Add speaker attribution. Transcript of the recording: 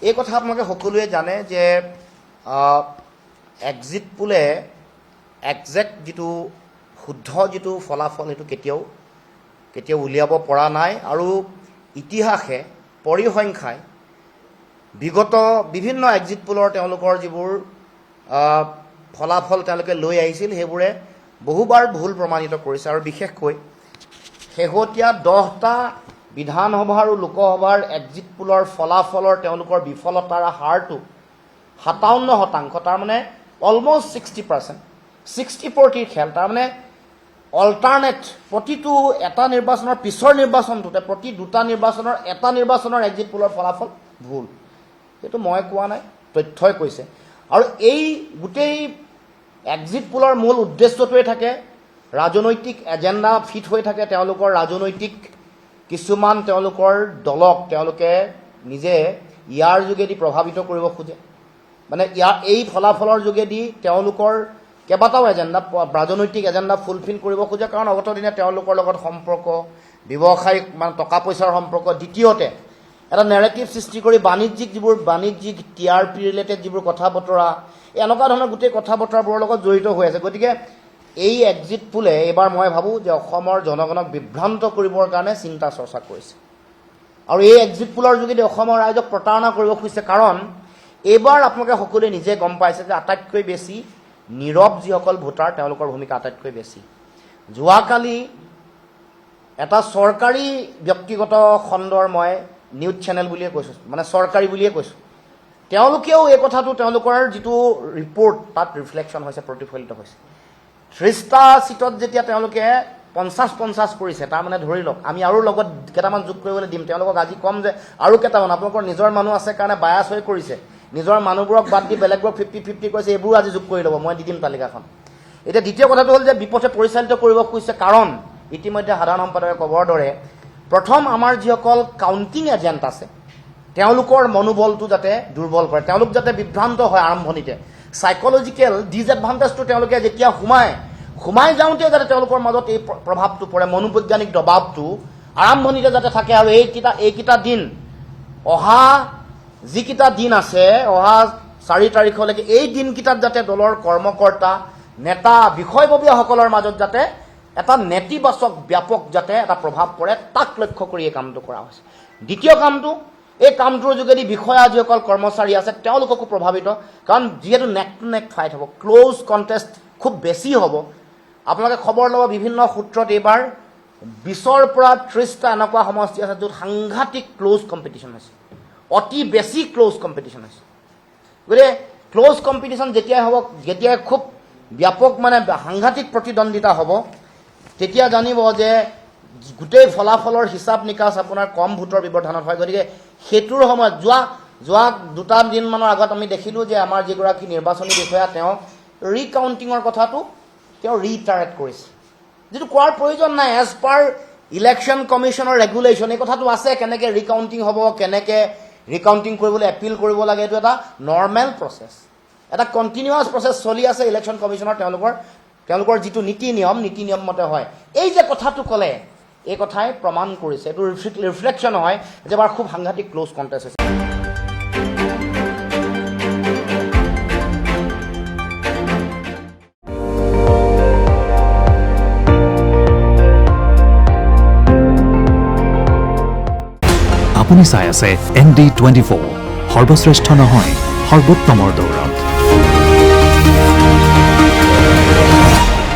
Speaker 1: এই কথা আপোনালোকে সকলোৱে জানে যে এক্সিট পোলে একজেক্ট যিটো শুদ্ধ যিটো ফলাফল সেইটো কেতিয়াও উলিয়াব পৰা নাই আৰু ইতিহাসে পৰিসংখ্যাই বিগত বিভিন্ন এক্সিট পোলৰ তেওঁলোকৰ যিবোৰ ফলাফল তেওঁলোকে লৈ আহিছিল সেইবোৰে বহুবাৰ ভুল প্ৰমাণিত কৰিছে আৰু বিশেষকৈ শেহতীয়া 10টা বিধানসভা আৰু লোকসভাৰ এক্সিট পোলৰ ফলাফলৰ তেওঁলোকৰ বিফলতাৰ হাৰটো 57%, তাৰমানে অলমষ্ট 60%, 60-40 খেল, তাৰমানে অল্টাৰনেট প্ৰতিটো এটা নিৰ্বাচনৰ পিছৰ নিৰ্বাচনটোতে প্ৰতি দুটা নিৰ্বাচনৰ এটা নিৰ্বাচনৰ এক্সিট পোলৰ ফলাফল ভুল। সেইটো মই কোৱা নাই, তথ্যই কৈছে। আৰু এই গোটেই এক্সিট পোলৰ মূল উদ্দেশ্যটোৱে থাকে ৰাজনৈতিক এজেণ্ডা ফিট হৈ থাকে তেওঁলোকৰ ৰাজনৈতিক কিছুমান তেওঁলোকৰ দলক তেওঁলোকে নিজে ইয়াৰ যোগেদি প্ৰভাৱিত কৰিব খোজে, মানে এই ফলাফলৰ যোগেদি তেওঁলোকৰ কেইবাটাও এজেণ্ডা ৰাজনৈতিক এজেণ্ডা ফুলফিল কৰিব খোজে, কাৰণ অগত দিনে তেওঁলোকৰ লগত সম্পৰ্ক ব্যৱসায়িক মানে টকা পইচাৰ সম্পৰ্ক, দ্বিতীয়তে এটা নেৰেটিভ সৃষ্টি কৰি বাণিজ্যিক TRP ৰিলেটেড যিবোৰ কথা বতৰা এনেকুৱা ধৰণৰ গোটেই কথা বতৰাবোৰৰ লগত জড়িত হৈ আছে। গতিকে এই এক্সিট পোলে এইবাৰ মই ভাবোঁ যে অসমৰ জনগণক বিভ্ৰান্ত কৰিবৰ কাৰণে চিন্তা চৰ্চা কৰিছে আৰু এই এক্সিট পোলৰ যোগেদি অসমৰ ৰাইজক প্ৰতাৰণা কৰিব খুজিছে। কাৰণ এইবাৰ আপোনালোকে সকলোৱে নিজে গম পাইছে যে আটাইতকৈ বেছি নীৰৱ যিসকল ভোটাৰ তেওঁলোকৰ ভূমিকা আটাইতকৈ বেছি। যোৱাকালি এটা চৰকাৰী ব্যক্তিগত খণ্ডৰ মই নিউজ চেনেল বুলিয়ে কৈছোঁ, মানে চৰকাৰী বুলিয়ে কৈছোঁ, তেওঁলোকেও এই কথাটো তেওঁলোকৰ যিটো ৰিপৰ্ট তাত ৰিফ্লেকশ্যন হৈছে, প্ৰতিফলিত হৈছে। 30টা চিটত যেতিয়া তেওঁলোকে 50-50 কৰিছে, তাৰমানে ধৰি লওক আমি আৰু লগত কেইটামান যোগ কৰিবলৈ দিম, তেওঁলোকক আজি কম যে আৰু কেইটামান আপোনালোকৰ নিজৰ মানুহ আছে কাৰণে বায়াছ হৈ কৰিছে, নিজৰ মানুহবোৰক বাদ দি বেলেগবোৰক 50-50 কৰিছে, এইবোৰো আজি যোগ কৰি ল'ব, মই দি দিম তালিকাখন। এতিয়া দ্বিতীয় কথাটো হ'ল যে বিপথে পৰিচালিত কৰিব খুজিছে, কাৰণ ইতিমধ্যে সাধাৰণ সম্পাদকে ক'বৰ দৰে প্ৰথম আমাৰ যিসকল কাউণ্টিং এজেণ্ট আছে তেওঁলোকৰ মনোবলটো যাতে দুৰ্বল কৰে, তেওঁলোক যাতে বিভ্ৰান্ত হয় আৰম্ভণিতে, সাইকোলজিকেল ডিজএডভান্টেজটো তেওঁলোকে যেতিয়া সোমাই যাওঁতে যাতে তেওঁলোকৰ মাজত এই প্ৰভাৱটো পৰে, মনোবৈজ্ঞানিক দবাৱটো আৰম্ভণিতে যাতে থাকে। আৰু এইকেইটা দিন অহা যিকেইটা দিন আছে অহা 4 তাৰিখলৈকে এই দিনকেইটাত যাতে দলৰ কৰ্মকৰ্তা নেতা বিষয়ববীয়াসকলৰ মাজত যাতে এটা নেতিবাচক ব্যাপক যাতে এটা প্ৰভাৱ পৰে তাক লক্ষ্য কৰি এই কামটো কৰা হৈছে। দ্বিতীয় কামটো, এই কামটোৰ যোগেদি বিষয়া যিসকল কৰ্মচাৰী আছে তেওঁলোককো প্ৰভাৱিত, কাৰণ যিহেতু নেক টু নেক ফাইট হ'ব, ক্ল'জ কণ্টেষ্ট খুব বেছি হ'ব। আপোনালোকে খবৰ ল'ব বিভিন্ন সূত্ৰত এইবাৰ 20ৰ পৰা 30টা এনেকুৱা সমষ্টি আছে য'ত সাংঘাতিক ক্ল'জ কম্পিটিশ্যন হৈছে, অতি বেছি ক্ল'জ কম্পিটিশ্যন হৈছে। গতিকে ক্ল'জ কম্পিটিশ্যন যেতিয়াই খুব ব্যাপক মানে সাংঘাতিক প্ৰতিদ্বন্দ্বিতা হ'ব, তেতিয়া জানিব যে গোটেই ফলাফলৰ হিচাপ নিকাচ আপোনাৰ কম ভোটৰ ব্যৱধানত হয়। গতিকে সেইটোৰ সময়ত যোৱা 2টা দিনমানৰ আগত আমি দেখিলোঁ যে আমাৰ যিগৰাকী নিৰ্বাচনী বিষয়া তেওঁ ৰিকাউণ্টিঙৰ কথাটো তেওঁ ৰিটাৰেট কৰিছে, যিটো কোৱাৰ প্ৰয়োজন নাই। এজ পাৰ ইলেকশ্যন কমিশ্যনৰ ৰেগুলেশ্যন এই কথাটো আছে, কেনেকৈ ৰিকাউণ্টিং হ'ব, কেনেকৈ ৰিকাউণ্টিং কৰিবলৈ এপিল কৰিব লাগে, এইটো এটা নৰ্মেল প্ৰচেছ, এটা কণ্টিনিউৱাছ প্ৰচেছ চলি আছে ইলেকশ্যন কমিশ্যনৰ তেওঁলোকৰ যিটো নীতি নিয়ম মতে হয়। এই যে কথাটো ক'লে এই কথাই প্ৰমাণ কৰিছে, এইটো ৰিফ্লেকশ্যন হয় যে এবাৰ খুব সাংঘাতিক ক্ল'জ কণ্টেষ্ট হৈছে।
Speaker 2: আপুনি চাই আছে ND24, সৰ্বশ্ৰেষ্ঠ নহয় সৰ্বোত্তমৰ দৌৰ।